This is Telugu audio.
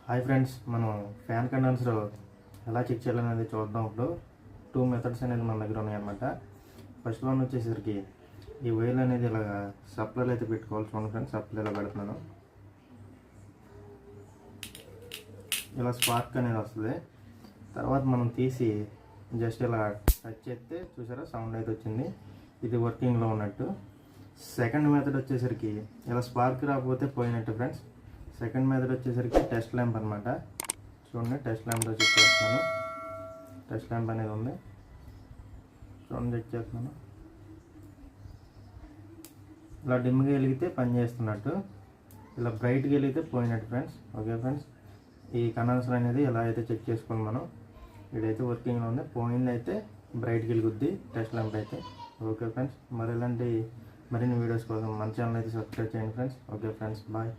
హాయ్ ఫ్రెండ్స్, మనం ఫ్యాన్ కండెన్సర్ ఎలా చెక్ చేయాలనేది చూద్దాం. ఇప్పుడు 2 మెథడ్స్ అనేది మన దగ్గర ఉన్నాయన్నమాట. ఫస్ట్ వన్ వచ్చేసరికి ఈ వైర్ అనేది ఇలా సప్లైలో అయితే పెట్టుకోవాలి. చూడండి ఫ్రెండ్స్, సప్లై ఇలా పెడుతున్నాను. ఇలా స్పార్క్ అనేది వస్తుంది. తర్వాత మనం తీసి జస్ట్ ఇలా టచ్ చేస్తే చూసారా, సౌండ్ అయితే వచ్చింది. ఇది వర్కింగ్లో ఉన్నట్టు. సెకండ్ మెథడ్ వచ్చేసరికి ఇలా స్పార్క్ రాకపోతే పోయినట్టు ఫ్రెండ్స్. సెకండ్ మెథడ్ వచ్చేసరికి టెస్ట్ ల్యాంప్ అనమాట. చూడండి, టెస్ట్ ల్యాంప్తో చెక్ చేస్తున్నాను. టెస్ట్ ల్యాంప్ అనేది ఉంది, చూడండి చెక్ చేస్తున్నాను. ఇలా డిమ్గా వెలిగితే పని చేస్తున్నట్టు, ఇలా బ్రైట్గా వెలిగితే పోయినట్టు ఫ్రెండ్స్. ఓకే ఫ్రెండ్స్, ఈ కండెన్సర్ అనేది ఎలా అయితే చెక్ చేసుకోవాలి మనం. ఇదైతే వర్కింగ్లో ఉంది, పోయింది అయితే బ్రైట్గా వెలుగుద్ది టెస్ట్ ల్యాంప్ అయితే. ఓకే ఫ్రెండ్స్, మరి ఇలాంటి మరిన్ని వీడియోస్ కోసం మన ఛానల్ అయితే సబ్స్క్రైబ్ చేయండి ఫ్రెండ్స్. Okay friends, bye.